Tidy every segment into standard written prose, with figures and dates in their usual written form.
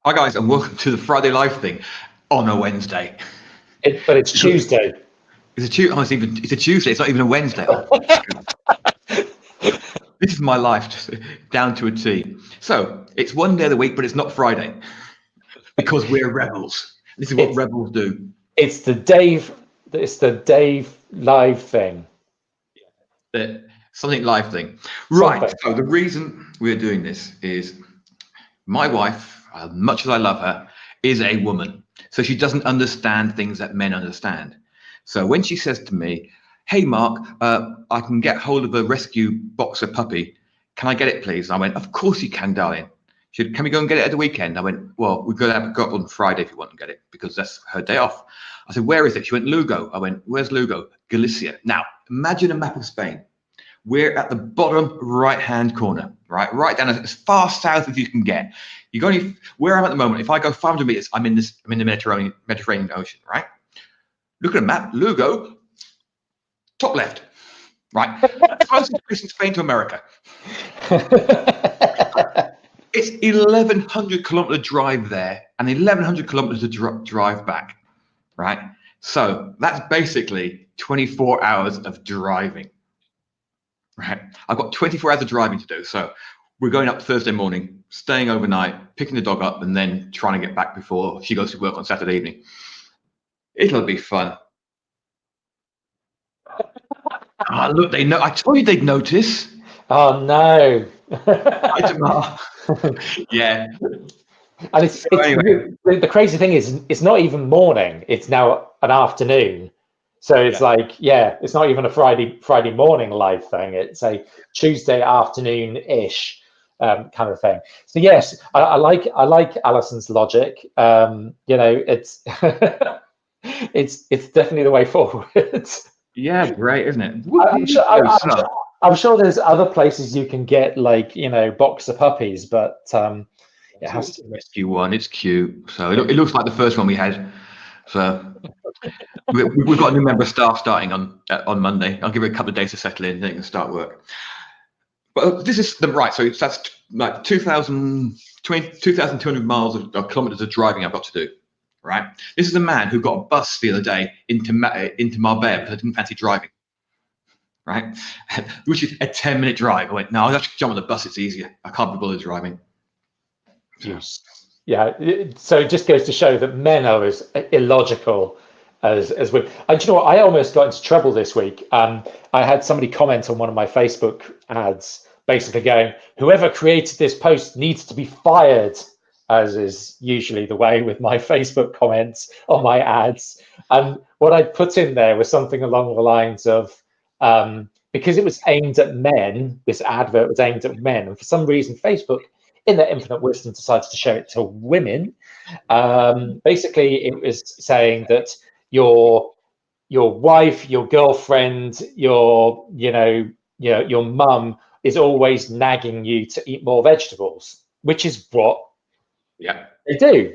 Hi guys, and welcome to the Friday Live thing on a Wednesday. But it's Tuesday. It's a Tuesday. It's not even a Wednesday. Oh, this is my life, just down to a T. So it's one day of the week, but it's not Friday because we're rebels. This is what rebels do. It's the Dave live thing. Something live thing. Right. Something. So the reason we're doing this is my wife, much as I love her, is a woman. So she doesn't understand things that men understand. So when she says to me, hey, Mark, I can get hold of a rescue boxer puppy. Can I get it, please? I went, of course you can, darling. She said, can we go and get it at the weekend? I went, well, we've got to go on Friday if you want to get it, because that's her day off. I said, where is it? She went, Lugo. I went, where's Lugo? Galicia. Now, imagine a map of Spain. We're at the bottom right-hand corner, right down as far south as you can get. You go where I'm at the moment. If I go 500 meters, I'm in the Mediterranean Ocean, right? Look at a map. Lugo, top left, right? Closest place in Spain to America. It's 1,100 kilometer drive there and 1,100 kilometers to drive back, right? So that's basically 24 hours of driving. Right, I've got 24 hours of driving to do. So we're going up Thursday morning, staying overnight, picking the dog up, and then trying to get back before she goes to work on Saturday evening. It'll be fun. Oh, look, they know. I told you they'd notice. Oh no. Yeah. And anyway. The crazy thing is, it's not even morning. It's now an afternoon. So it's like, yeah, it's not even a Friday morning live thing. It's a Tuesday afternoon-ish kind of thing. So yes, I like Alison's logic. You know, it's it's definitely the way forward. Yeah, great, isn't it? I'm sure there's other places you can get, like, you know, boxer puppies, but it has to rescue one. It's cute. So it looks like the first one we had. So we've got a new member of staff starting on Monday. I'll give it a couple of days to settle in, then it can start work. But this is right. So that's like 2,200 miles of kilometers of driving I've got to do. Right. This is a man who got a bus the other day into Marbella because I didn't fancy driving. Right, which is a 10-minute drive. I went, no, I'll just jump on the bus. It's easier. I can't be bothered driving. Yes. Yeah. So it just goes to show that men are as illogical as women. And you know what? I almost got into trouble this week. I had somebody comment on one of my Facebook ads, basically going, whoever created this post needs to be fired, as is usually the way with my Facebook comments on my ads. And what I put in there was something along the lines of, because it was aimed at men, this advert was aimed at men, and for some reason Facebook, in their infinite wisdom, decided to show it to women. Basically, it was saying that your wife, your girlfriend, your mum is always nagging you to eat more vegetables, which is what they do.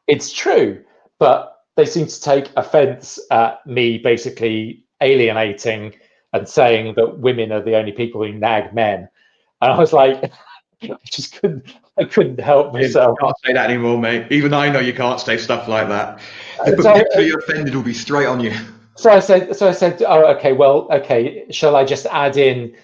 It's true, but they seem to take offense at me basically alienating and saying that women are the only people who nag men. And I was like, I couldn't help myself. You can't say that anymore, mate. Even I know you can't say stuff like that. The potentially offended will be straight on you. So I said, oh, okay, well, okay, shall I just add in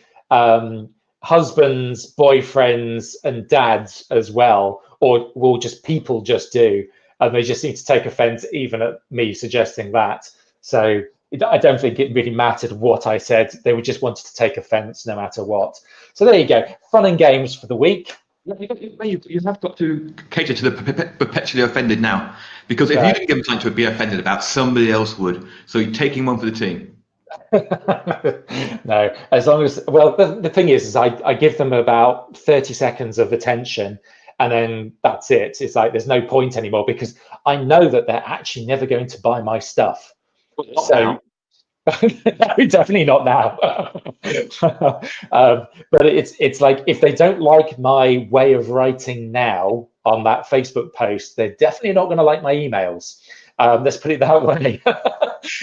husbands, boyfriends, and dads as well, or will just people just do? And they just seem to take offense even at me suggesting that. So I don't think it really mattered what I said. They would just wanted to take offense no matter what. So there you go. Fun and games for the week. You have got to cater to the perpetually offended now, because if you didn't give them time to be offended about, somebody else would. So you're taking one for the team. No, as long as, well, the thing is I give them about 30 seconds of attention, and then that's it. It's like there's no point anymore, because I know that they're actually never going to buy my stuff. So no, definitely not now. But it's like, if they don't like my way of writing now on that Facebook post, they're definitely not going to like my emails. Let's put it that way.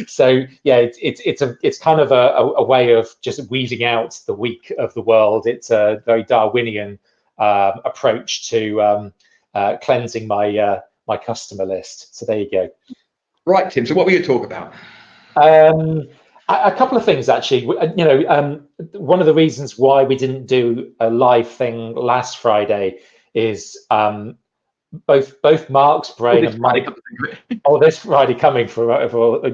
So yeah, it's kind of a way of just weeding out the weak of the world. It's a very Darwinian approach to cleansing my my customer list. So there you go. Right, Tim. So what were you talking about? A couple of things, actually. You know, one of the reasons why we didn't do a live thing last Friday is both Mark's brain and my this Friday coming for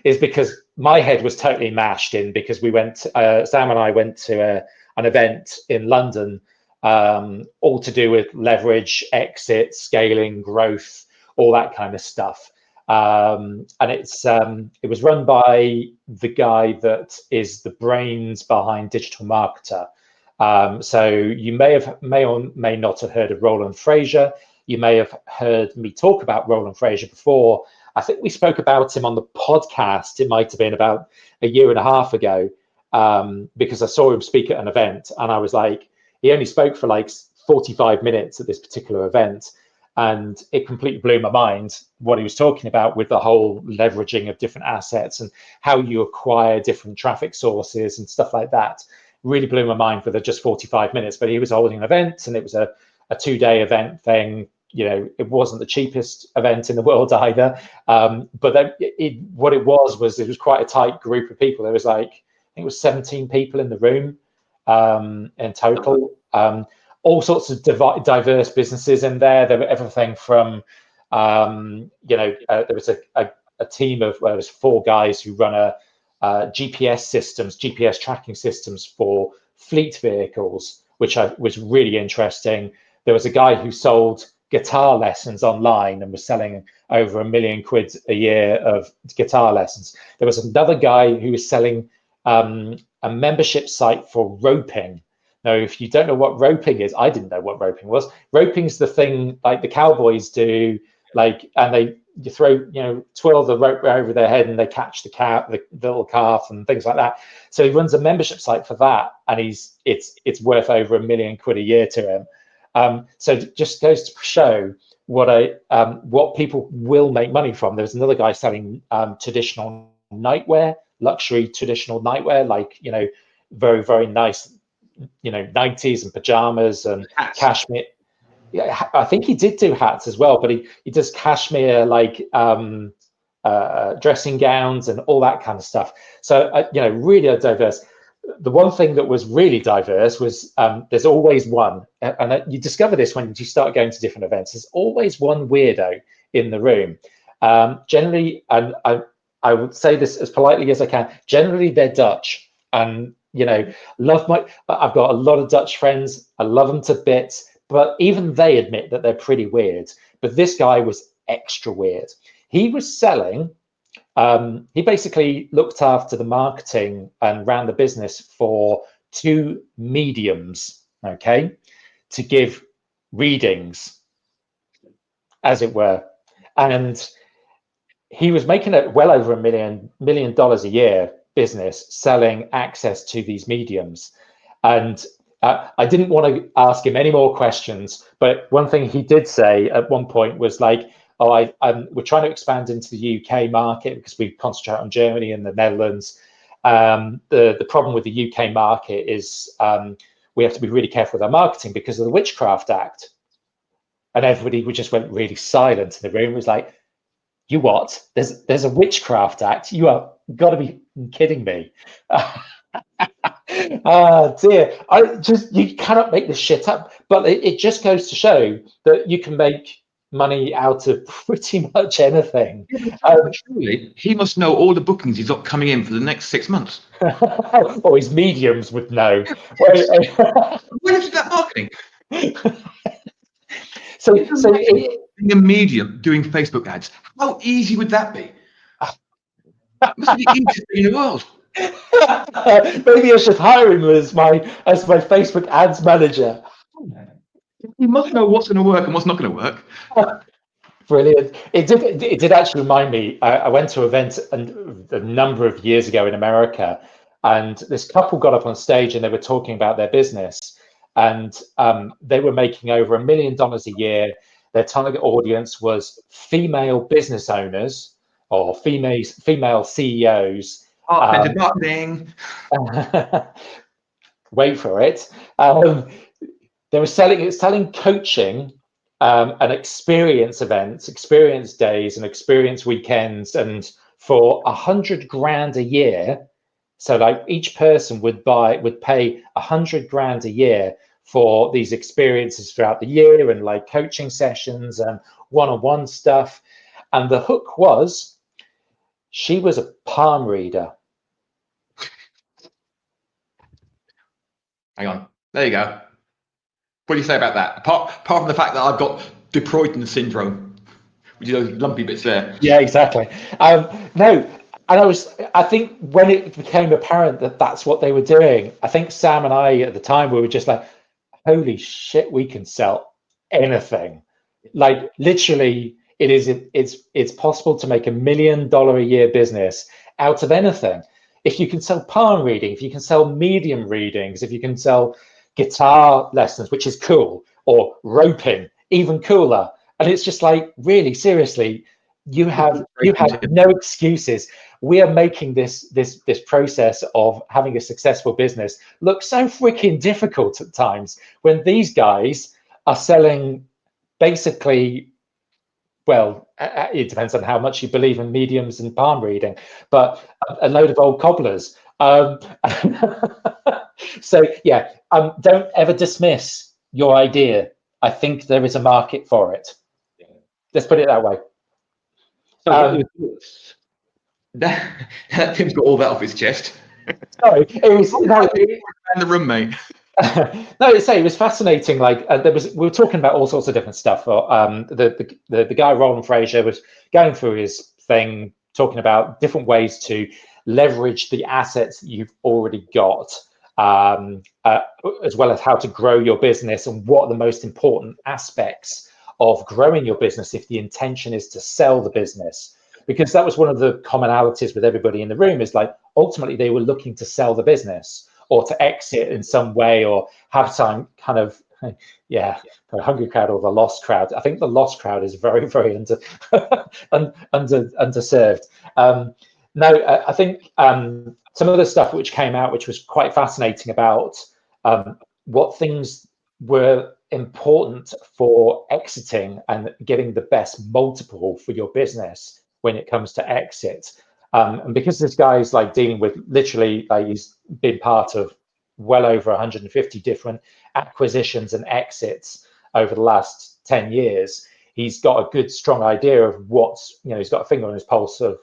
is because my head was totally mashed in, because we went Sam and I went to an event in London, all to do with leverage, exit, scaling, growth, all that kind of stuff. And it was run by the guy that is the brains behind Digital Marketer. So you may or may not have heard of Roland Fraser. You may have heard me talk about Roland Fraser before. I think we spoke about him on the podcast. It might have been about a year and a half ago, because I saw him speak at an event, and I was like, he only spoke for like 45 minutes at this particular event. And it completely blew my mind what he was talking about with the whole leveraging of different assets and how you acquire different traffic sources and stuff like that. Really blew my mind for just 45 minutes. But he was holding an event, and it was a 2-day event thing. You know, it wasn't the cheapest event in the world either. But then what it was quite a tight group of people. There was like, I think it was 17 people in the room in total. All sorts of diverse businesses in there. There were everything from, you know, there was a team of, well, there was 4 guys who run GPS tracking systems for fleet vehicles, which was really interesting. There was a guy who sold guitar lessons online and was selling over £1 million a year of guitar lessons. There was another guy who was selling a membership site for roping. Now, if you don't know what roping is, I didn't know what roping was. Roping's the thing like the cowboys do, like, and you throw, you know, twirl the rope over their head and they catch the little calf and things like that. So he runs a membership site for that, and it's worth over £1 million a year to him. So it just goes to show what people will make money from. There's another guy selling traditional nightwear, luxury traditional nightwear, like, you know, very, very nice, you know, 90s and pajamas and cashmere. Yeah, I think he did do hats as well, but he does cashmere, like dressing gowns and all that kind of stuff. So you know, really diverse. The one thing that was really diverse was there's always one, and you discover this when you start going to different events. There's always one weirdo in the room. Generally, and I would say this as politely as I can. Generally, they're Dutch, and you know, I've got a lot of Dutch friends. I love them to bits, but even they admit that they're pretty weird. But this guy was extra weird. He was selling. He basically looked after the marketing and ran the business for 2 mediums, okay, to give readings, as it were. And he was making it well over $1 million a year business selling access to these mediums. And I didn't want to ask him any more questions, but one thing he did say at one point was like, oh, we're trying to expand into the UK market because we concentrate on Germany and the Netherlands. The problem with the UK market is we have to be really careful with our marketing because of the Witchcraft Act. And everybody just went really silent in the room. It was like, you what? There's a Witchcraft Act? You are got to be kidding me. Dear, you cannot make this shit up. But it just goes to show that you can make money out of pretty much anything. Surely he must know all the bookings he's got coming in for the next 6 months. Or his mediums would know. Where is that marketing? So being a medium doing Facebook ads, how easy would that be? Must be the easiest thing in the world. Maybe I should hire him as my Facebook ads manager. He must know what's going to work and what's not going to work. Brilliant. It did actually remind me. I went to an event a number of years ago in America, and this couple got up on stage and they were talking about their business, and they were making over $1 million a year. Their target audience was female business owners or female CEOs. Marketing. Wait for it. They were selling coaching and experience events, experience days, and experience weekends, and for 100 grand a year. So like each person would pay 100 grand a year for these experiences throughout the year, and like coaching sessions and one-on-one stuff. And the hook was, she was a palm reader. Hang on. There you go. What do you say about that? Apart from the fact that I've got de Bruyne syndrome, which is those lumpy bits there. Yeah, exactly. No, and I think when it became apparent that that's what they were doing, I think Sam and I at the time, we were just like, holy shit, we can sell anything. Like literally, it's possible to make $1 million a year business out of anything. If you can sell palm reading, if you can sell medium readings, if you can sell guitar lessons, which is cool, or roping, even cooler. And it's just like, really, seriously, you have no excuses. We are making this process of having a successful business look so freaking difficult at times, when these guys are selling basically, well, it depends on how much you believe in mediums and palm reading, but a load of old cobblers. So yeah, don't ever dismiss your idea. I think there is a market for it. Let's put it that way. Tim's got all that off his chest. Sorry, it was in the room, mate. No, it was fascinating. Like we were talking about all sorts of different stuff. The guy Roland Fraser was going through his thing, talking about different ways to leverage the assets that you've already got, as well as how to grow your business and what are the most important aspects of growing your business if the intention is to sell the business. Because that was one of the commonalities with everybody in the room, is like ultimately they were looking to sell the business or to exit in some way, or have some kind of, yeah, the hungry crowd or the lost crowd. I think the lost crowd is very, very underserved. No, I think some of the stuff which came out, which was quite fascinating about what things were important for exiting and getting the best multiple for your business when it comes to exit. And because this guy's like dealing with literally, like he's been part of well over 150 different acquisitions and exits over the last 10 years, he's got a good, strong idea of what's, he's got a finger on his pulse of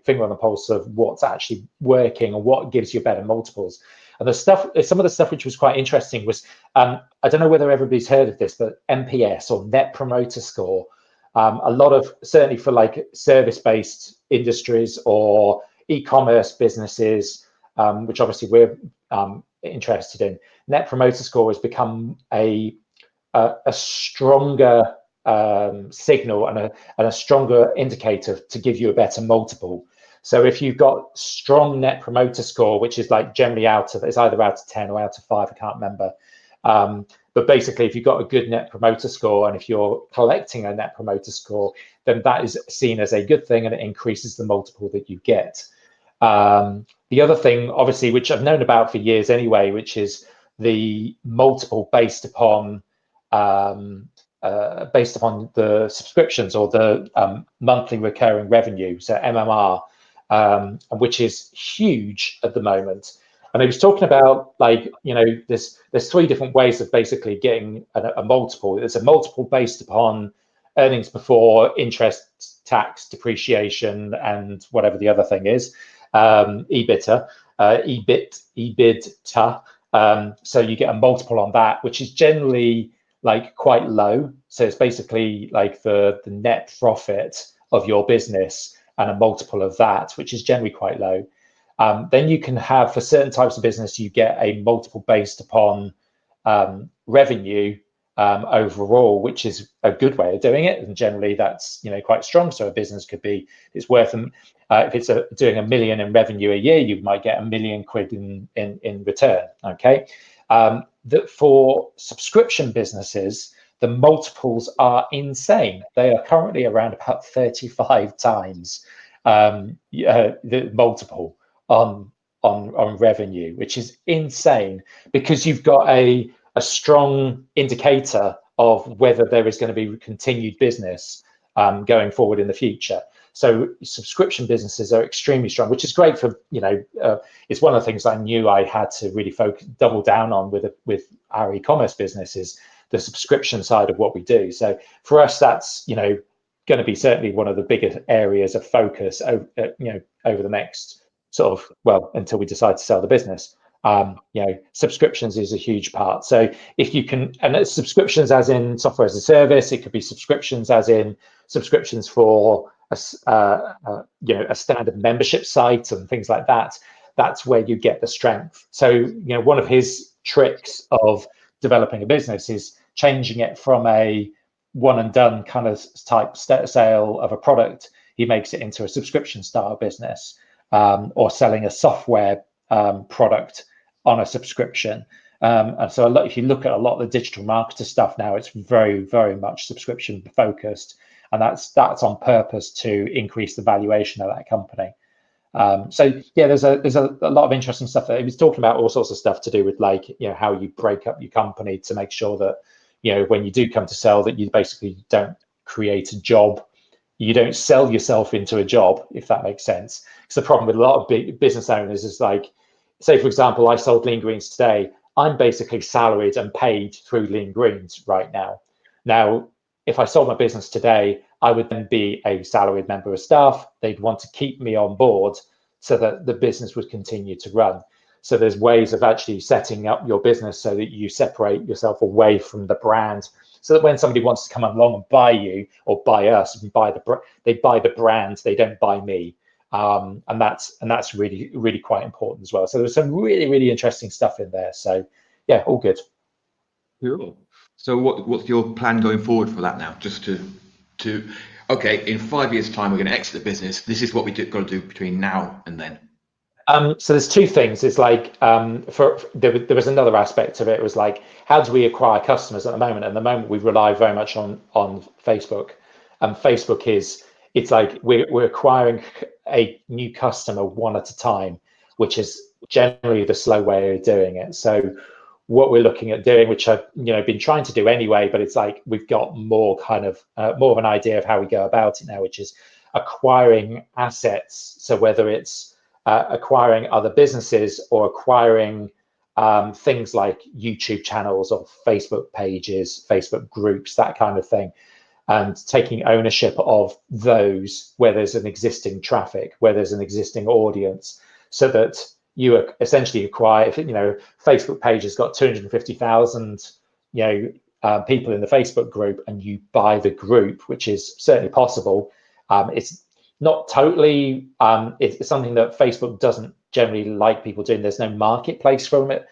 finger on the pulse of what's actually working and what gives you better multiples. And some of the stuff which was quite interesting was, I don't know whether everybody's heard of this, but NPS, or Net Promoter Score. A lot of, certainly for like service-based industries or e-commerce businesses, which obviously we're interested in, Net Promoter Score has become a stronger signal and a stronger indicator to give you a better multiple. So if you've got strong Net Promoter Score, which is like generally it's either out of 10 or out of 5, I can't remember. But basically, if you've got a good Net Promoter Score and if you're collecting a Net Promoter Score, then that is seen as a good thing and it increases the multiple that you get. The other thing, obviously, which I've known about for years anyway, which is the multiple based upon the subscriptions or the monthly recurring revenue, so MMR, which is huge at the moment. And he was talking about, like, there's 3 different ways of basically getting a multiple. There's a multiple based upon earnings before interest, tax, depreciation, and whatever the other thing is, EBITDA, EBITDA. So you get a multiple on that, which is generally like quite low. So it's basically like the net profit of your business and a multiple of that, which is generally quite low. Then you can have, for certain types of business, you get a multiple based upon revenue overall, which is a good way of doing it. And generally that's, quite strong. So a business could be, it's worth, if it's doing $1 million in revenue a year, you might get £1 million in return. Okay. That for subscription businesses, the multiples are insane. They are currently around about 35 times the multiple on revenue, which is insane, because you've got a strong indicator of whether there is going to be continued business going forward in the future. So subscription businesses are extremely strong, which is great for, it's one of the things I knew I had to really double down on with our e-commerce business, is the subscription side of what we do. So for us, that's, going to be certainly one of the biggest areas of focus over the next sort of, well, until we decide to sell the business. Subscriptions is a huge part. So if you can, and it's subscriptions as in software as a service, it could be subscriptions as in subscriptions for a standard membership site and things like that. That's where you get the strength. So one of his tricks of developing a business is changing it from a one and done kind of type sale of a product. He makes it into a subscription style business, or selling a software product on a subscription. And so if you look at a lot of the digital marketer stuff now, it's very, very much subscription focused. And that's on purpose to increase the valuation of that company. So yeah, there's a lot of interesting stuff there. He was talking about all sorts of stuff to do with, like, how you break up your company to make sure that, when you do come to sell, that you basically don't create a job. You don't sell yourself into a job, if that makes sense. Because the problem with a lot of big business owners is, like, say, for example, I sold Lean Greens today. I'm basically salaried and paid through Lean Greens right now. Now, if I sold my business today, I would then be a salaried member of staff. They'd want to keep me on board so that the business would continue to run. So there's ways of actually setting up your business so that you separate yourself away from the brand, so that when somebody wants to come along and buy you or buy us, and they buy the brand, they don't buy me. And that's really, really quite important as well. So there's some really, really interesting stuff in there. So yeah, all good. Cool. So what's your plan going forward for that now? Just to okay, in 5 years' time, we're going to exit the business. This is what we got to do between now and then. So there's two things. It's like, there was another aspect of it. It was like, how do we acquire customers at the moment? At the moment, we rely very much on Facebook. And Facebook it's like we're acquiring a new customer one at a time, which is generally the slow way of doing it. So what we're looking at doing, which I've been trying to do anyway, but it's like we've got more of an idea of how we go about it now, which is acquiring assets. So whether it's acquiring other businesses or acquiring things like YouTube channels or Facebook pages, Facebook groups, that kind of thing, and taking ownership of those where there's an existing traffic, where there's an existing audience, so that you essentially acquire, if Facebook page has got 250,000 people in the Facebook group, and you buy the group, which is certainly possible. It's not totally, it's something that Facebook doesn't generally like people doing. There's no marketplace for it,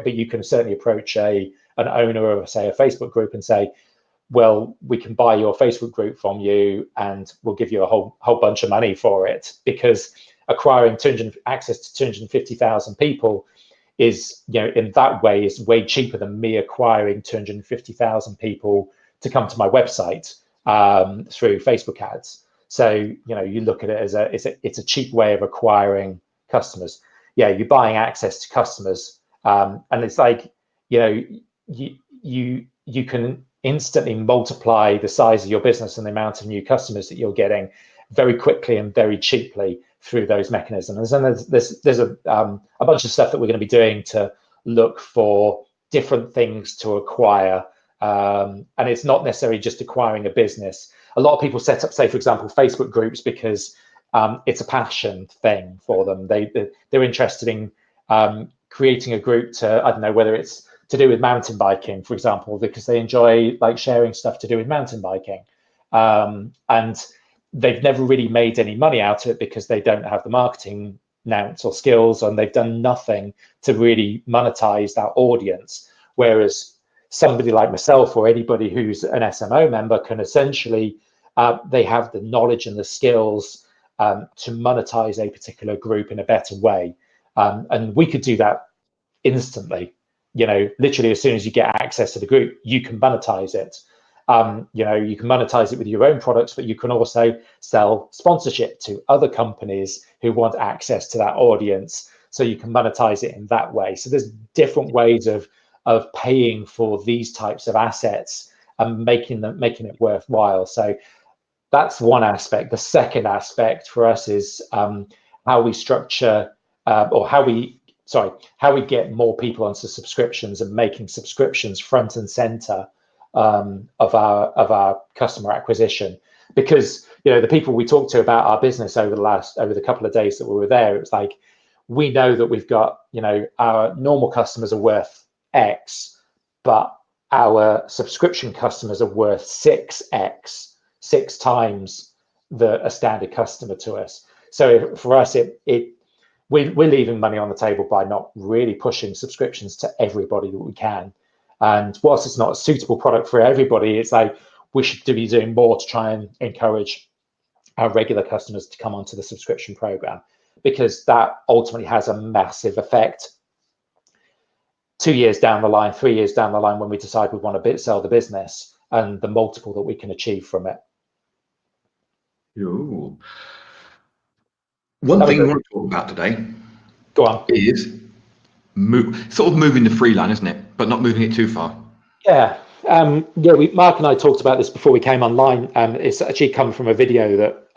but you can certainly approach an owner of, say, a Facebook group and say, well, we can buy your Facebook group from you and we'll give you a whole bunch of money for it, because acquiring access to 250,000 people is, in that way, is way cheaper than me acquiring 250,000 people to come to my website through Facebook ads. So, you look at it as it's a cheap way of acquiring customers. Yeah, you're buying access to customers, and it's like, you can instantly multiply the size of your business and the amount of new customers that you're getting very quickly and very cheaply through those mechanisms. And there's a bunch of stuff that we're going to be doing to look for different things to acquire. And it's not necessarily just acquiring a business. A lot of people set up, say, for example, Facebook groups because it's a passion thing for them. They're interested in creating a group to, I don't know, whether it's to do with mountain biking, for example, because they enjoy like sharing stuff to do with mountain biking. And they've never really made any money out of it because they don't have the marketing nous or skills, and they've done nothing to really monetize that audience. Whereas somebody like myself or anybody who's an SMO member can essentially, they have the knowledge and the skills to monetize a particular group in a better way. And we could do that instantly. Literally as soon as you get access to the group, you can monetize it. You can monetize it with your own products, but you can also sell sponsorship to other companies who want access to that audience. So you can monetize it in that way. So there's different ways of paying for these types of assets. and making it worthwhile. So that's one aspect. The second aspect for us is how we structure or how we get more people onto subscriptions and making subscriptions front and center of our customer acquisition. Because the people we talked to about our business over the couple of days that we were there, it's like, we know that we've got, our normal customers are worth X, but our subscription customers are worth 6X, 6 times a standard customer to us. So for us, we're leaving money on the table by not really pushing subscriptions to everybody that we can. And whilst it's not a suitable product for everybody, it's like we should be doing more to try and encourage our regular customers to come onto the subscription program, because that ultimately has a massive effect 2 years down the line, 3 years down the line, when we decide we want to sell the business, and the multiple that we can achieve from it. Ooh. One thing we want to talk about today is moving the free line, isn't it? But not moving it too far. Yeah. Mark and I talked about this before we came online. It's actually come from a video that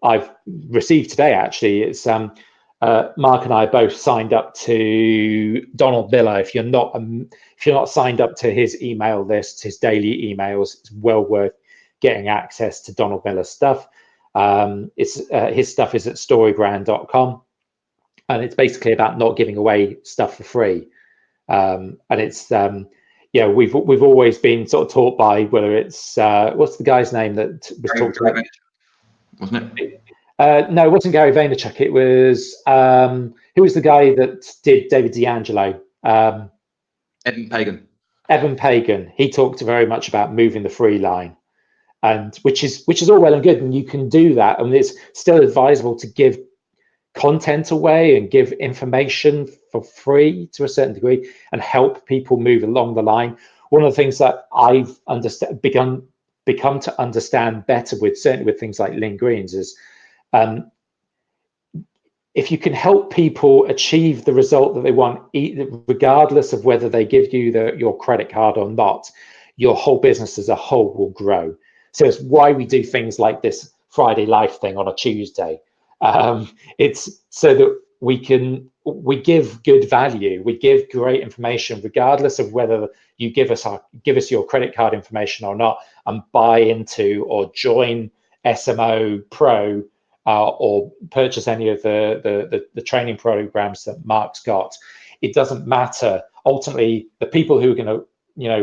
I've received today. Actually, it's Mark and I both signed up to Donald Miller. If you're not signed up to his email list, his daily emails, it's well worth getting access to Donald Miller's stuff. His stuff is at storybrand.com, and it's basically about not giving away stuff for free. And it's we've always been sort of taught by, whether it's what's the guy's name that was talked about, wasn't it? No, it wasn't Gary Vaynerchuk. It was who was the guy that did David D'Angelo? Evan Pagan. Evan Pagan. He talked very much about moving the free line, and which is all well and good, and you can do that, and it's still advisable to give content away and give information for free to a certain degree and help people move along the line. One of the things that I've become to understand better certainly with things like Lean Greens is if you can help people achieve the result that they want, regardless of whether they give you your credit card or not, your whole business as a whole will grow. So it's why we do things like this Friday Live thing on a Tuesday. It's so that we give good value, we give great information, regardless of whether you give us your credit card information or not, and buy into or join SMO Pro or purchase any of the training programs that Mark's got. It doesn't matter. Ultimately, the people who are going to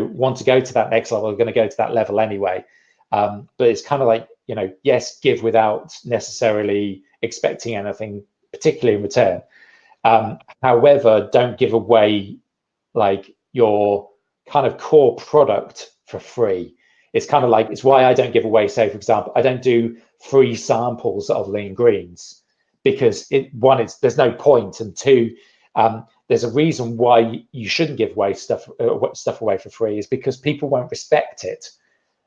want to go to that next level are going to go to that level anyway. But it's kind of like, yes, give without necessarily expecting anything particularly in return. However, don't give away like your kind of core product for free. It's kind of like, it's why I don't give away, say, for example, I don't do free samples of Lean Greens, because there's no point, and two, there's a reason why you shouldn't give away stuff away for free, is because people won't respect it.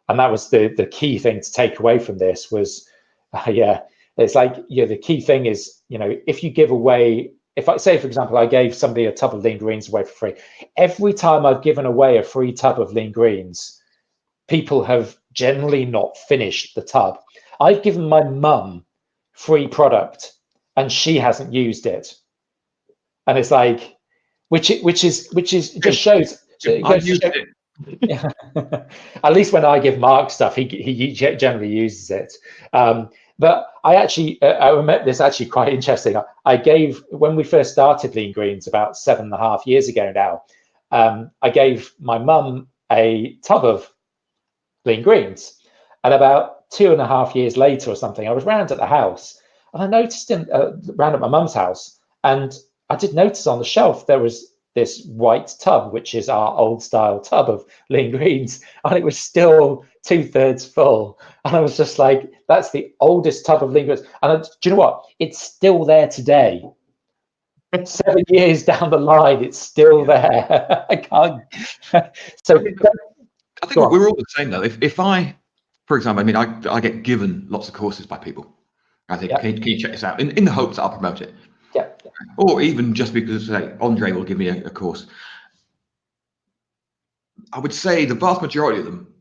And that was the key thing to take away from this was, it's like, the key thing is, if you give away, if I say, for example, I gave somebody a tub of Lean Greens away for free, every time I've given away a free tub of Lean Greens, people have generally not finished the tub. I've given my mum free product and she hasn't used it. And it's like, which just shows. At least when I give Mark stuff, he generally uses it. But I remember this actually quite interesting. I gave, when we first started Lean Greens about 7.5 years ago now, I gave my mum a tub of Lean Greens, and about 2.5 years later or something, I was round at the house and I noticed round at my mum's house, and I did notice on the shelf there was this white tub, which is our old style tub of Lean Greens, and it was still 2/3 full. And I was just like, that's the oldest tub of Lean Greens. And do you know what? It's still there today. 7 years down the line, it's still there. I can't. So I think we're all the same though. If I, for example, I mean, I get given lots of courses by people. I think, can you check this out? In the hopes that I'll promote it. Yeah. Or even just because, say, Andre will give me a course. I would say the vast majority of them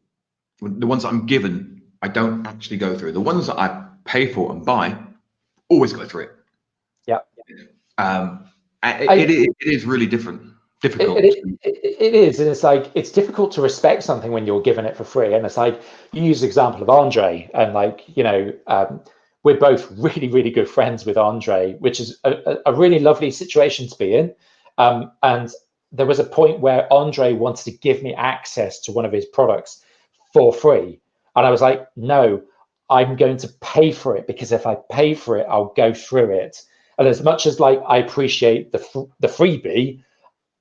The ones that I'm given, I don't actually go through. The ones that I pay for and buy, always go through it. Yeah. It is really difficult. It is, and it's like it's difficult to respect something when you're given it for free. And it's like you use the example of Andre, and like we're both really good friends with Andre, which is a really lovely situation to be in. And there was a point where Andre wanted to give me access to one of his products for free, and I was like, no, I'm going to pay for it, because if I pay for it, I'll go through it. And as much as like I appreciate the freebie,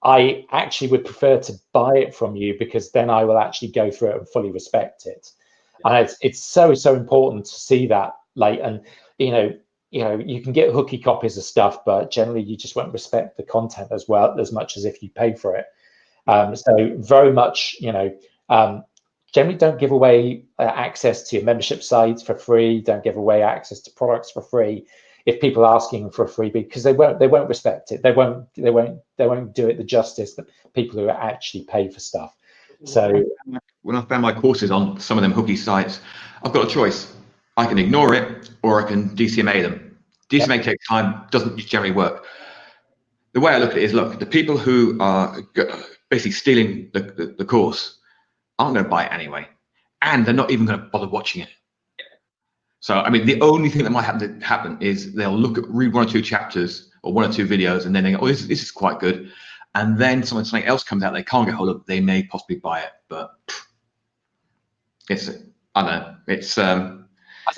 I actually would prefer to buy it from you, because then I will actually go through it and fully respect it. And it's so important to see that. Like, and you can get hooky copies of stuff, but generally you just won't respect the content as well as much as if you pay for it. So very much, generally don't give away access to your membership sites for free. Don't give away access to products for free if people are asking for a freebie, because they won't respect it. They won't do it the justice that people who actually pay for stuff. So when I found my courses on some of them hooky sites, I've got a choice. I can ignore it, or I can DCMA them. DCMA takes time, doesn't generally work. The way I look at it is, look, the people who are basically stealing the course aren't going to buy it anyway, and they're not even going to bother watching it. So, I mean, the only thing that might happen is they'll read one or two chapters or one or two videos, and then they go, "Oh, this is quite good." And then something else comes out they can't get hold of. They may possibly buy it, but I don't know. I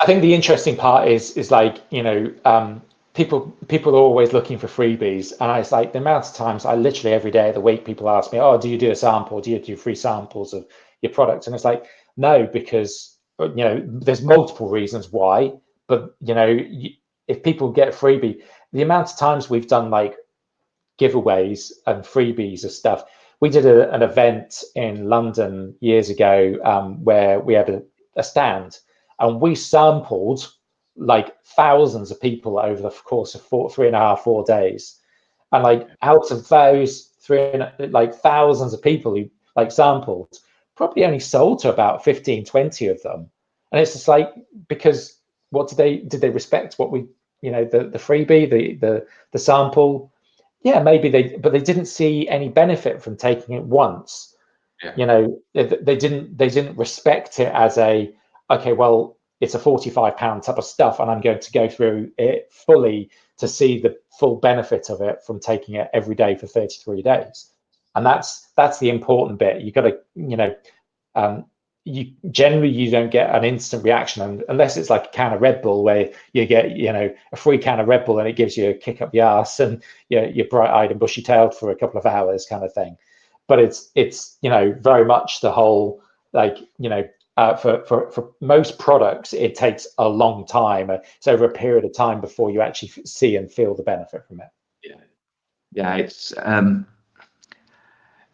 think the interesting part is like people are always looking for freebies, and it's like the amount of times I literally every day of the week people ask me, "Oh, do you do a sample? Do you do free samples of your products?" And it's like, no, because there's multiple reasons why, but if people get a freebie, the amount of times we've done like giveaways and freebies of stuff. We did an event in London years ago where we had a stand, and we sampled like thousands of people over the course of 3.5, 4 days. And like out of those thousands of people who like sampled, probably only sold to about 15, 20 of them. And it's just like, because what did they respect what we, the freebie, the sample? Yeah, maybe but they didn't see any benefit from taking it once. Yeah. They didn't respect it as okay, well, it's a £45 type of stuff, and I'm going to go through it fully to see the full benefit of it from taking it every day for 33 days. And that's the important bit. You got to, you don't get an instant reaction unless it's like a can of Red Bull, where you get a free can of Red Bull and it gives you a kick up the ass, and you're bright-eyed and bushy-tailed for a couple of hours kind of thing. But it's very much the whole, like, for most products it takes a long time. It's over a period of time before you actually see and feel the benefit from it. Yeah, it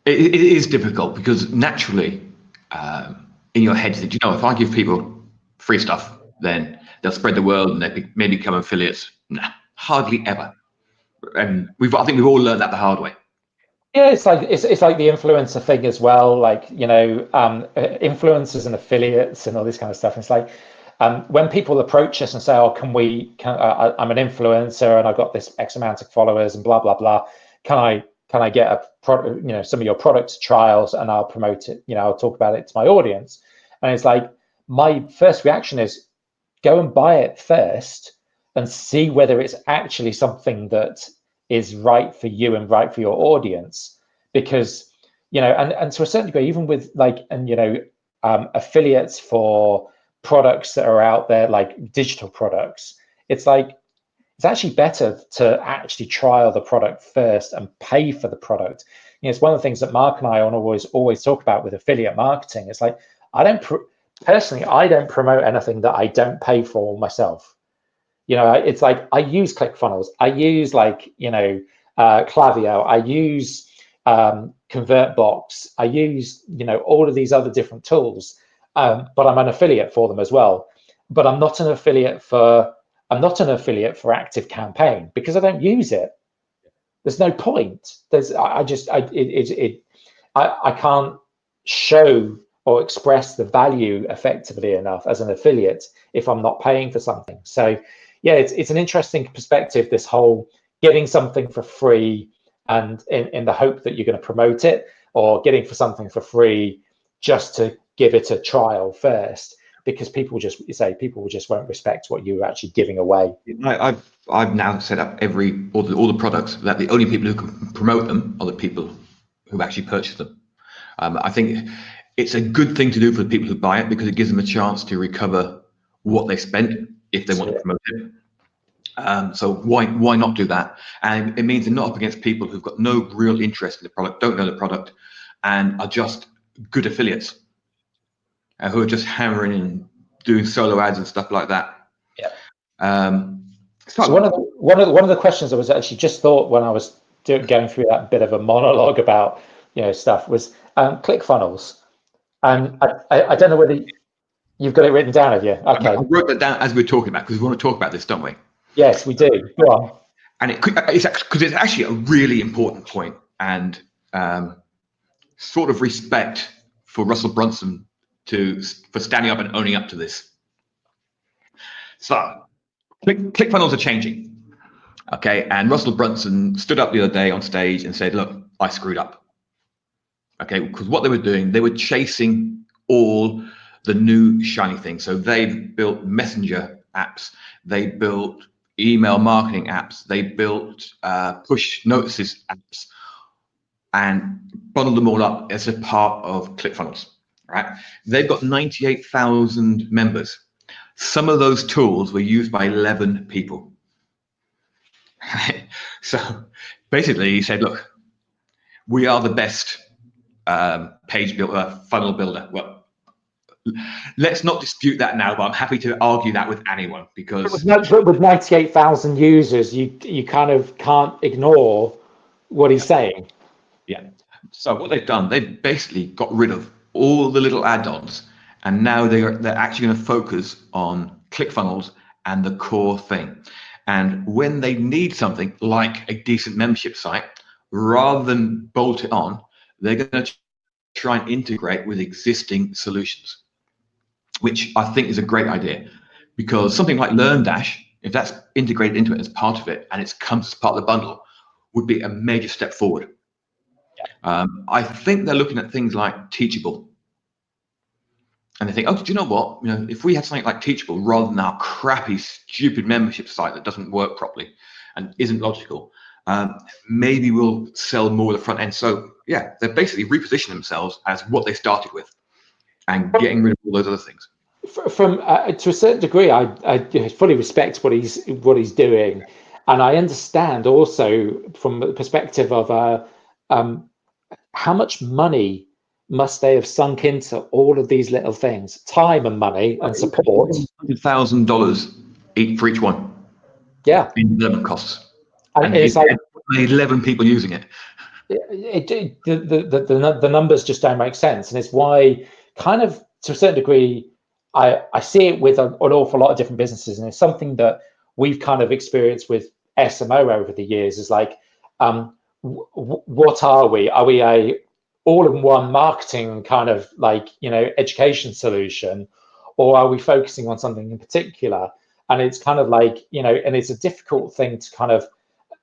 is difficult, because naturally in your head, if I give people free stuff, then they'll spread the word and they may become affiliates. Nah, hardly ever. And I think we've all learned that the hard way. Yeah, it's like the influencer thing as well, like influencers and affiliates and all this kind of stuff. It's like when people approach us and say, "Oh, I'm an influencer and I've got this X amount of followers and blah blah blah. Can I get a product, some of your product trials, and I'll promote it. I'll talk about it to my audience." And it's like, my first reaction is, go and buy it first and see whether it's actually something that is right for you and right for your audience. Because and to a certain degree, even with affiliates for products that are out there, like digital products, it's actually better to actually trial the product first and pay for the product. It's one of the things that Mark and I always talk about with affiliate marketing. It's like, personally, I don't promote anything that I don't pay for myself. It's like, I use ClickFunnels, I use Klaviyo, I use ConvertBox, I use all of these other different tools, but I'm an affiliate for them as well. But I'm not an affiliate for Active Campaign, because I don't use it. There's no point. I can't show or express the value effectively enough as an affiliate if I'm not paying for something. So yeah, it's an interesting perspective, this whole getting something for free and in the hope that you're going to promote it, or getting for something for free just to give it a trial first, because people just won't respect what you're actually giving away. I've now set up all the products that the only people who can promote them are the people who actually purchase them. I think it's a good thing to do for the people who buy it, because it gives them a chance to recover what they spent if they want to promote it. So why not do that? And it means they're not up against people who've got no real interest in the product, don't know the product, and are just good affiliates who are just hammering in, doing solo ads and stuff like that. Yeah. So one of the questions I was actually just thought when I was going through that bit of a monologue about stuff was ClickFunnels, and I don't know whether you've got it written down, have you? Okay. I wrote that down as we were talking about, because we want to talk about this, don't we? Yes, we do. Go on. And it's actually a really important point, and sort of respect for Russell Brunson for standing up and owning up to this. So ClickFunnels are changing, okay? And Russell Brunson stood up the other day on stage and said, "Look, I screwed up." Okay, because what they were doing, they were chasing all the new shiny things. So they built messenger apps, they built email marketing apps, they built push notices apps, and bundled them all up as a part of ClickFunnels, right? They've got 98,000 members. Some of those tools were used by 11 people. So basically he said, look, we are the best page builder, funnel builder. Well, let's not dispute that now, but I'm happy to argue that with anyone, because with 98,000 users, you kind of can't ignore what he's saying. Yeah. So what they've done, they've basically got rid of all the little add-ons, and now they're actually going to focus on ClickFunnels and the core thing. And when they need something like a decent membership site, rather than bolt it on, they're going to try and integrate with existing solutions, which I think is a great idea, because something like LearnDash, if that's integrated into it as part of it and it comes as part of the bundle, would be a major step forward. I think they're looking at things like Teachable, and they think, oh, do you know what? If we had something like Teachable rather than our crappy, stupid membership site that doesn't work properly and isn't logical, maybe we'll sell more of the front end. So yeah, they're basically repositioning themselves as what they started with and getting rid of all those other things. From to a certain degree, I fully respect what he's doing, and I understand also from the perspective of how much money must they have sunk into all of these little things, time and money and support. $100,000 for each one. Yeah, in development costs, and it's like 11 people using it. The numbers just don't make sense, and it's why, kind of to a certain degree, I see it with an awful lot of different businesses, and it's something that we've kind of experienced with SMO over the years. Is like, what are we? Are we a all-in-one marketing kind of like education solution, or are we focusing on something in particular? And it's kind of like and it's a difficult thing to kind of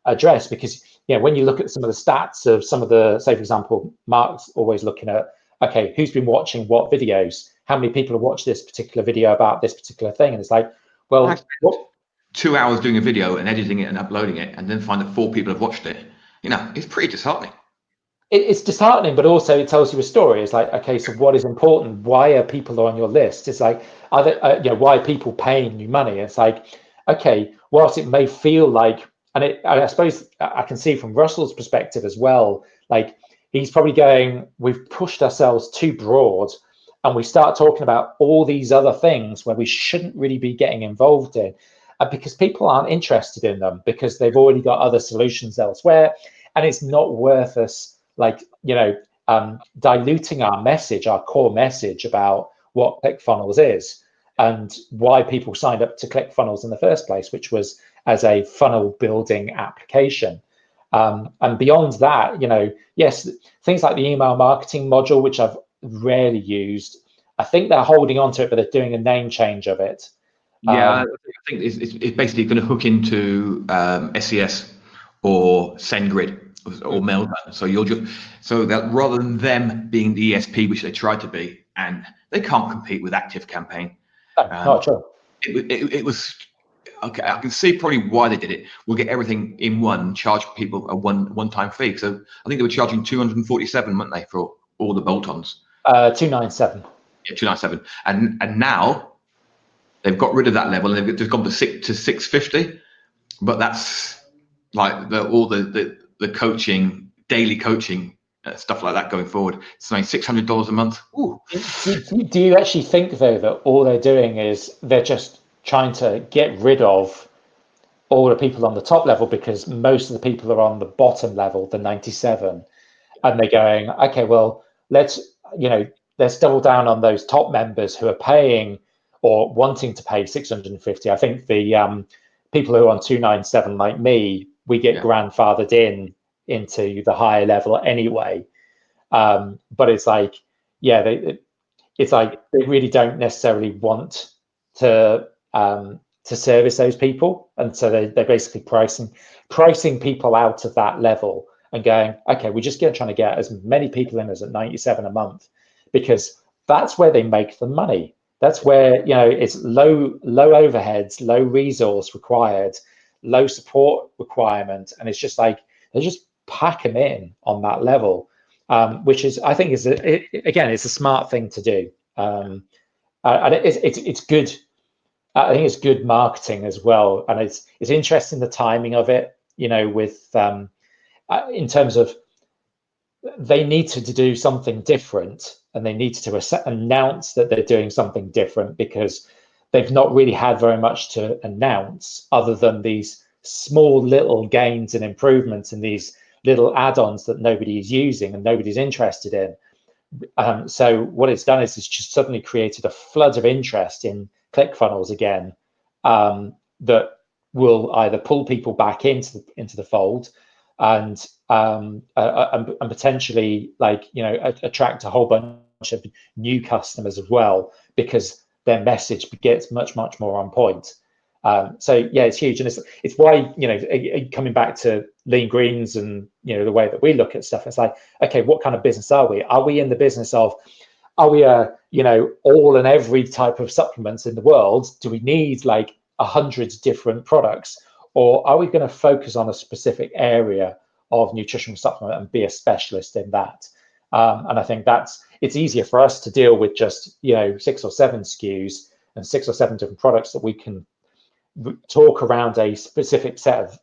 address, because when you look at some of the stats of some of the, say for example, Mark's always looking at, okay, who's been watching what videos, how many people have watched this particular video about this particular thing, and it's like, well, 2 hours doing a video and editing it and uploading it, and then find that 4 people have watched it. It's pretty disheartening. It's disheartening, but also it tells you a story. It's like, okay, so what is important? Why are people on your list? It's like, why are people paying you money? It's like, okay, whilst it may feel like, and I suppose I can see from Russell's perspective as well, like he's probably going, we've pushed ourselves too broad, and we start talking about all these other things where we shouldn't really be getting involved in, because people aren't interested in them because they've already got other solutions elsewhere, and it's not worth us diluting our message, our core message about what ClickFunnels is and why people signed up to ClickFunnels in the first place, which was as a funnel building application. And beyond that, yes, things like the email marketing module, which I've rarely used. I think they're holding on to it, but they're doing a name change of it. Yeah, I think it's basically going to hook into SES or SendGrid or Mailgun. So you'll just so that rather than them being the ESP, which they tried to be, and they can't compete with ActiveCampaign. No, not true. It was okay. I can see probably why they did it. We'll get everything in one, charge people a one-time fee. So I think they were charging 247, weren't they, for all the bolt-ons? 297. Yeah, 297, and now they've got rid of that level and they've just gone to 650. But that's like all the coaching, daily coaching stuff like that going forward. It's like $600 a month. Ooh. Do you actually think though that all they're doing is they're just trying to get rid of all the people on the top level, because most of the people are on the bottom level, the 97, and they're going, okay, well, let's double down on those top members who are paying or wanting to pay 650. I think the people who are on 297, like me, we get grandfathered into the higher level anyway. But it's like, it's like they really don't necessarily want to service those people, and so they're basically pricing people out of that level and going, okay, we're just trying to get as many people in as at 97 a month, because that's where they make the money. That's where it's low overheads, low resource required, low support requirement, and it's just like they just pack them in on that level, which is, I think, again, it's a smart thing to do, and it's good. I think it's good marketing as well, and it's interesting the timing of it. With in terms of they needed to do something different, and they needed to announce that they're doing something different, because they've not really had very much to announce other than these small little gains and improvements and these little add-ons that nobody is using and nobody's interested in. So what it's done is it's just suddenly created a flood of interest in ClickFunnels again, that will either pull people back into the fold and potentially attract a whole bunch of new customers as well, because their message gets much more on point. So yeah, it's huge, and it's why coming back to lean greens and the way that we look at stuff, it's like, okay, what kind of business are we? Are we in the business of, are we all and every type of supplements in the world? Do we need like 100 different products, or are we going to focus on a specific area of nutritional supplement and be a specialist in that? And I think it's easier for us to deal with just 6 or 7 SKUs and 6 or 7 different products that we can talk around a specific set of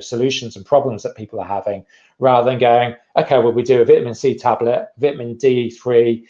solutions and problems that people are having, rather than going, okay, well, we do a vitamin C tablet, vitamin D3,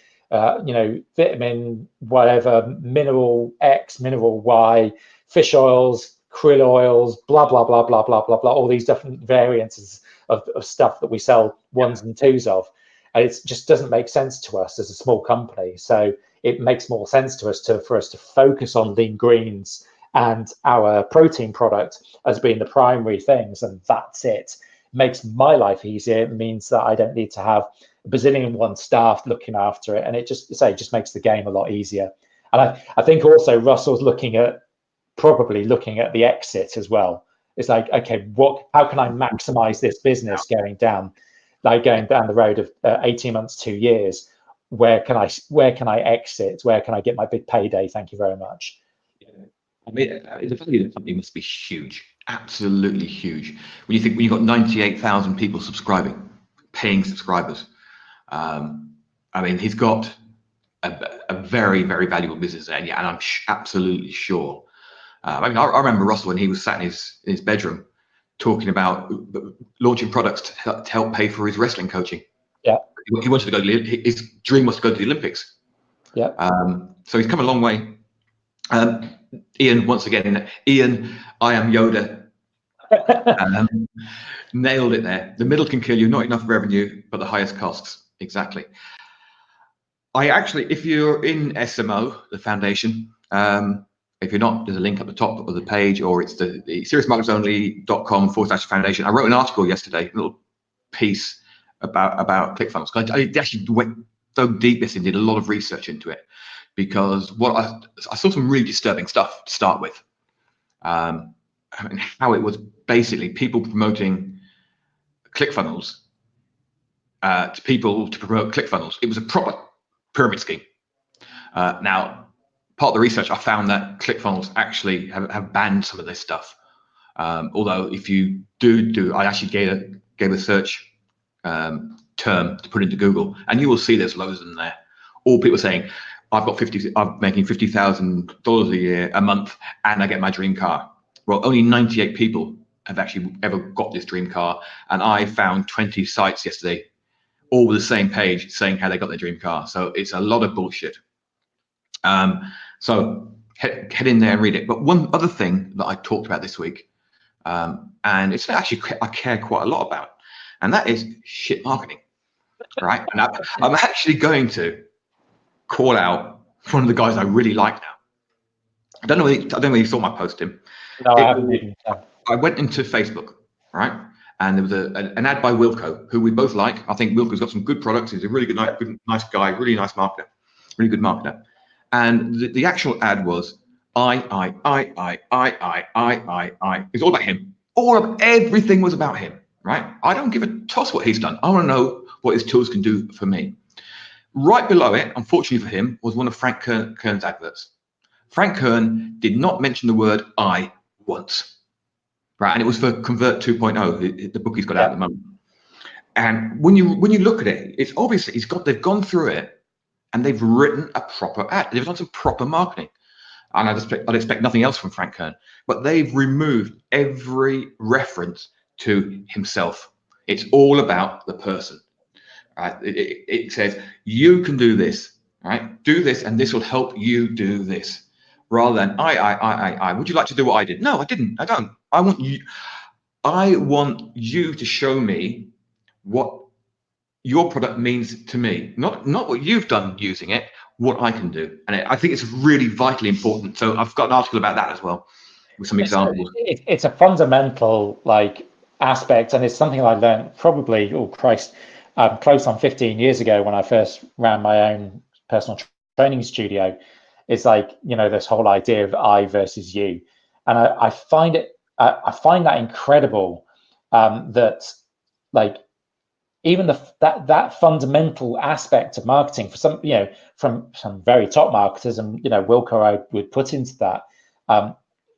vitamin whatever, mineral X, mineral Y, fish oils, krill oils, blah blah blah blah blah blah blah, all these different variants of stuff that we sell ones and twos of. And it just doesn't make sense to us as a small company. So it makes more sense to us for us to focus on lean greens and our protein product as being the primary things, and that's it. Makes my life easier. It means that I don't need to have a bazillion one staff looking after it, and it just makes the game a lot easier. And I think also Russell's probably looking at the exit as well. It's like, okay, how can I maximize this business going down the road of 18 months, 2 years? Where can I exit? Where can I get my big payday? Thank you very much. I mean, the value of the company must be huge, absolutely huge. When you've got 98,000 people subscribing, paying subscribers, I mean, he's got a very, very valuable business there, and I'm absolutely sure. I mean, I remember Russell when he was sat in his bedroom talking about launching products to help pay for his wrestling coaching. Yeah, he wanted to go. His dream was to go to the Olympics. Yeah. So he's come a long way. Ian, once again, I am Yoda. Nailed it there. The middle can kill you, not enough revenue, but the highest costs. Exactly. If you're in SMO, the foundation, if you're not, there's a link at the top of the page, or it's the seriousmarketersonly.com/foundation. I wrote an article yesterday, a little piece about ClickFunnels. I actually went dug deep this and did a lot of research into it, because what I saw some really disturbing stuff to start with. And how it was basically people promoting ClickFunnels to people to promote ClickFunnels. It was a proper pyramid scheme. Now, part of the research, I found that ClickFunnels actually have banned some of this stuff. Although if you do, I actually gave a search term to put into Google, and you will see there's loads in there. All people saying, I'm making $50,000 a month, and I get my dream car. Well, only 98 people have actually ever got this dream car, and I found 20 sites yesterday, all with the same page saying how they got their dream car. So it's a lot of bullshit. So head in there and read it. But one other thing that I talked about this week, and it's actually I care quite a lot about, and that is shit marketing, right? And I'm actually going to call out one of the guys I really like now. I don't know whether you saw my post, Tim. No, I haven't even. I went into Facebook, right? And there was an ad by Wilco, who we both like. I think Wilco's got some good products. He's a really nice guy, really nice marketer, really good marketer. And the actual ad was I. It's all about him. Everything was about him, right? I don't give a toss what he's done. I want to know what his tools can do for me. Right below it, unfortunately for him, was one of Frank Kern's adverts. Frank Kern did not mention the word I once, right? And it was for Convert 2.0, the book he's got out at the moment. And when you look at it, it's obviously they've gone through it and they've written a proper ad. They've done some proper marketing. And I'd expect nothing else from Frank Kern, but they've removed every reference to himself. It's all about the person. Right? It says, you can do this, right? Do this, and this will help you do this. Rather than I. Would you like to do what I did? No, I didn't. I don't. I want you to show me what your product means to me, not what you've done using it, what I can do. And I think it's really vitally important. So I've got an article about that as well, with some examples. It's a fundamental aspect, and it's something I learned probably, close on 15 years ago when I first ran my own personal training studio. It's this whole idea of I versus you, and I find that incredible, that even that fundamental aspect of marketing for some, from some very top marketers, and Wilco I would put into that,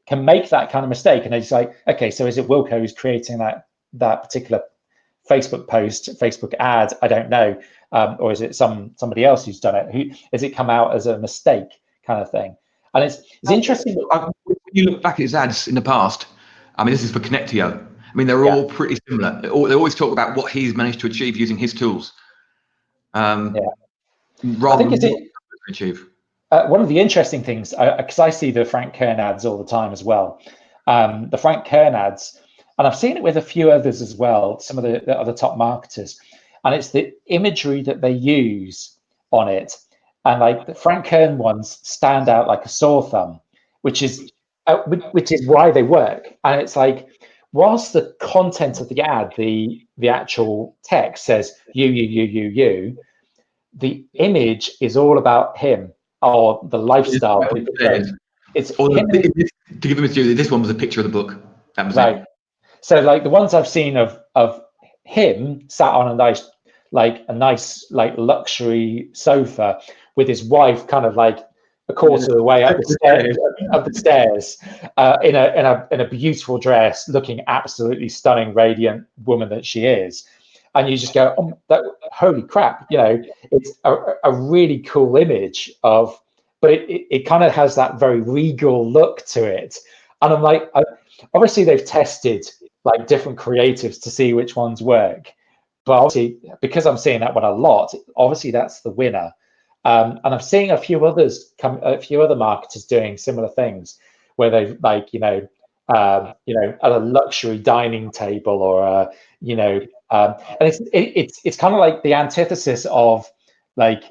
can make that kind of mistake. And it's like, okay, so is it Wilco who's creating that particular Facebook post, Facebook ad? I don't know, or is it somebody else who's done it? Who has it come out as a mistake, kind of thing? And it's interesting. When you look back at his ads in the past, I mean, this is for Connectio. I mean, they're all pretty similar. They always talk about what he's managed to achieve using his tools. Rather than what to achieve. One of the interesting things, because I see the Frank Kern ads all the time as well, the Frank Kern ads, and I've seen it with a few others as well, some of the other top marketers, and it's the imagery that they use on it. And the Frank Kern ones stand out like a sore thumb, which is why they work. And it's whilst the content of the ad, the actual text says you, the image is all about him, or the lifestyle. It's to give him a due, this one was a picture of the book. That was right. So the ones I've seen of him sat on a nice luxury sofa with his wife, kind of a quarter of the way up the stairs, in a beautiful dress, looking absolutely stunning, radiant woman that she is. And you just go, oh, holy crap! It's a really cool image but it kind of has that very regal look to it. And I'm obviously they've tested different creatives to see which ones work, but obviously because I'm seeing that one a lot, obviously that's the winner. And I'm seeing a few other marketers doing similar things, where they've at a luxury dining table, or and it's kind of like the antithesis of the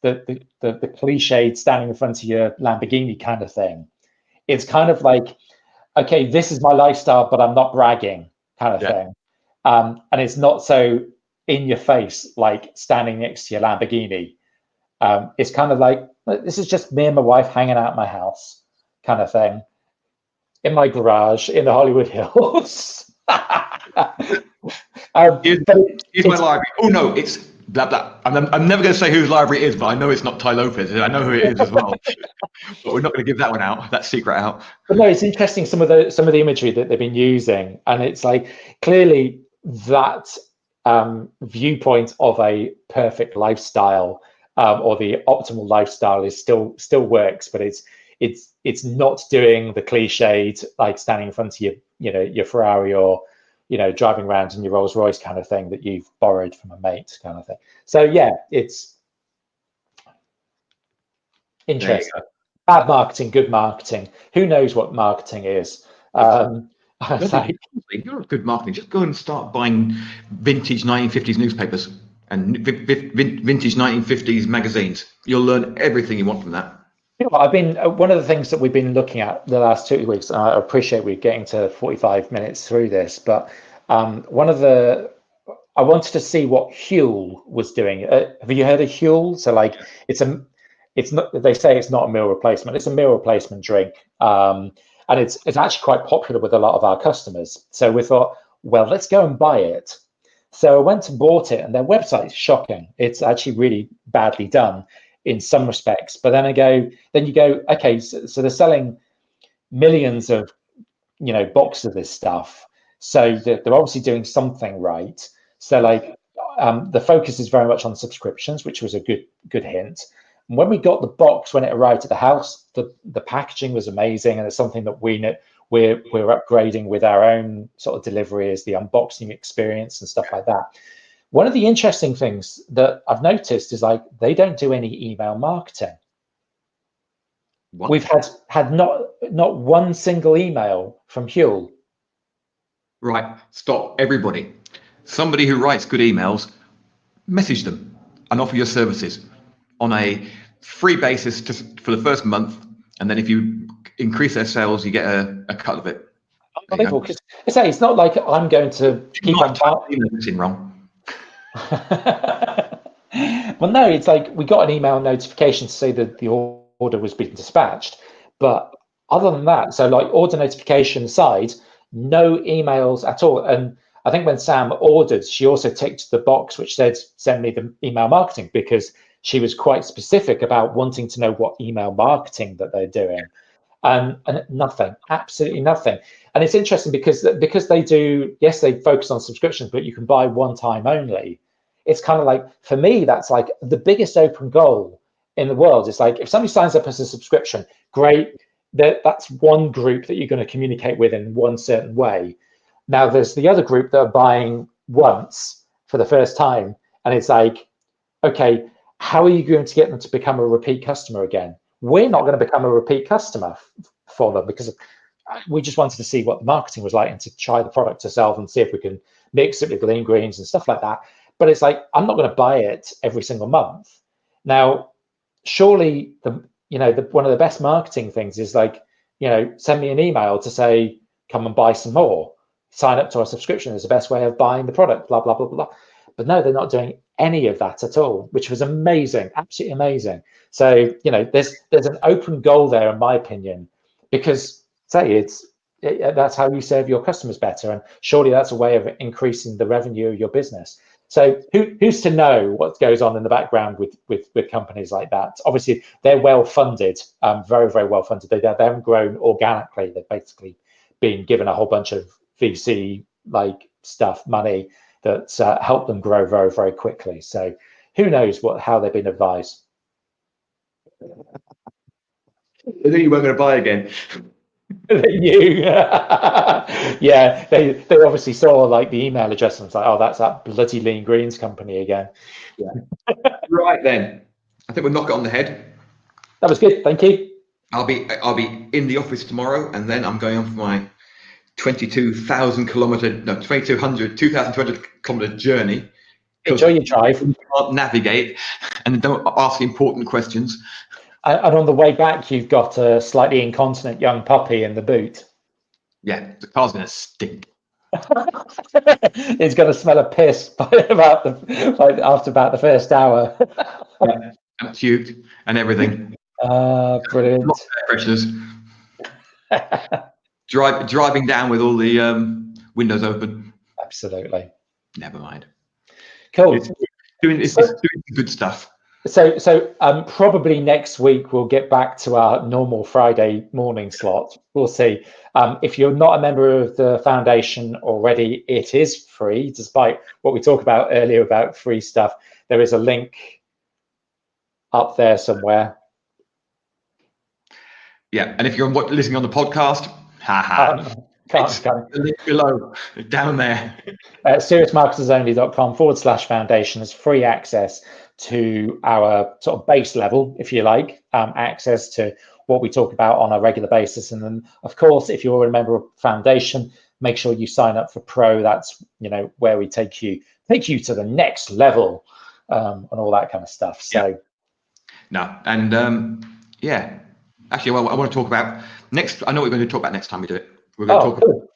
cliched standing in front of your Lamborghini kind of thing. It's kind of okay, this is my lifestyle, but I'm not bragging, kind of thing. And it's not so in your face, like standing next to your Lamborghini. It's kind of like, this is just me and my wife hanging out at my house kind of thing, in my garage in the Hollywood Hills. Here's my library. Oh no, it's blah blah. I'm never going to say whose library it is, but I know it's not Ty Lopez. I know who it is as well. But we're not going to give that one out, that secret out. But no, it's interesting some of the imagery that they've been using, and it's like clearly that viewpoint of a perfect lifestyle or the optimal lifestyle is still works, but it's not doing the cliched like standing in front of your Ferrari or driving around in your Rolls Royce kind of thing that you've borrowed from a mate kind of thing. So yeah, it's interesting. Bad marketing, good marketing. Who knows what marketing is? You're good marketing. Just go and start buying vintage 1950s newspapers and vintage 1950s magazines. You'll learn everything you want from that. I've been one of the things that we've been looking at the last 2 weeks. And I appreciate we're getting to 45 minutes through this, but I wanted to see what Huel was doing. Have you heard of Huel? So like, it's not. They say it's not a meal replacement. It's a meal replacement drink, and it's actually quite popular with a lot of our customers. So we thought, well, let's go and buy it. So I went and bought it, and their website is shocking. It's actually really badly done in some respects. But then you go, okay, so they're selling millions of boxes of this stuff. So they're obviously doing something right. So like the focus is very much on subscriptions, which was a good hint. And when we got the box, when it arrived at the house, the packaging was amazing, and it's something that we're upgrading with our own sort of delivery, is the unboxing experience and stuff like that. One of the interesting things that I've noticed is like they don't do any email marketing. What? We've had not one single email from Huel. Right, stop everybody. Somebody who writes good emails, message them and offer your services on a free basis for the first month, and then if you increase their sales, you get a cut of it. Because it's not like I'm going to keep on wrong. Well, no, it's like we got an email notification to say that the order was being dispatched, but other than that, so like order notification side, no emails at all. And I think when Sam ordered, she also ticked the box which said send me the email marketing, because she was quite specific about wanting to know what email marketing that they're doing. And nothing, absolutely nothing. And it's interesting because they do, yes, they focus on subscriptions, but you can buy one time only. It's kind of like, for me, that's like the biggest open goal in the world. It's like, if somebody signs up as a subscription, great, that's one group that you're going to communicate with in one certain way. Now there's the other group that are buying once for the first time, and it's like, okay, how are you going to get them to become a repeat customer again? We're not going to become a repeat customer for them, because we just wanted to see what the marketing was like and to try the product ourselves and see if we can mix it with lean greens and stuff like that. But it's like, I'm not going to buy it every single month. Now, surely one of the best marketing things is like, send me an email to say, come and buy some more. Sign up to our subscription is the best way of buying the product, blah, blah, blah, blah. But no, they're not doing any of that at all, which was amazing, absolutely amazing. So, there's an open goal there, in my opinion, because that's how you serve your customers better. And surely that's a way of increasing the revenue of your business. So who's to know what goes on in the background with companies like that? Obviously, they're well funded, very, very well funded. They haven't grown organically. They've basically been given a whole bunch of VC money that's helped them grow very, very quickly. So who knows how they've been advised. I knew you weren't going to buy again. They knew. Yeah, they obviously saw like the email address and was like, oh, that's that bloody Lean Greens company again. Yeah. Right then, I think we'll knock it on the head. That was good. Thank you. I'll be in the office tomorrow, and then I'm going on for my 2,200 kilometer journey. Enjoy your drive. You can't navigate, and don't ask important questions. And on the way back, you've got a slightly incontinent young puppy in the boot. Yeah, the car's going to stink. It's going to smell of piss after about the first hour. Yeah, and cute and everything. Brilliant. Freshness. Driving down with all the windows open. Absolutely. Never mind. Cool. It's doing good stuff. So probably next week we'll get back to our normal Friday morning slot. We'll see. If you're not a member of the foundation already, it is free, despite what we talked about earlier about free stuff. There is a link up there somewhere. Yeah, and if you're listening on the podcast, it's the link below, down there. SeriousMarketersOnly.com/foundation is free access to our sort of base level, if you like, access to what we talk about on a regular basis. And then, of course, if you're a member of Foundation, make sure you sign up for Pro. That's where we take you to the next level, and all that kind of stuff. So. Yeah. No, and yeah, actually, well, I want to talk about next. I know what we're going to talk about next time we do it. We're going to talk about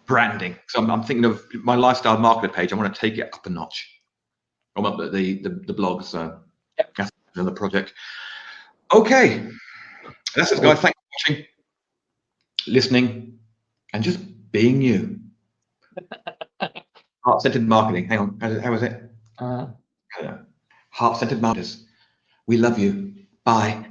branding. So I'm thinking of my lifestyle marketer page. I want to take it up a notch. I'm up at the blog, so that's another project. Okay, that's it, guys. Thanks for watching, listening, and just being you. Heart-centered marketing. Hang on, how was it? Heart-centered marketers. We love you. Bye.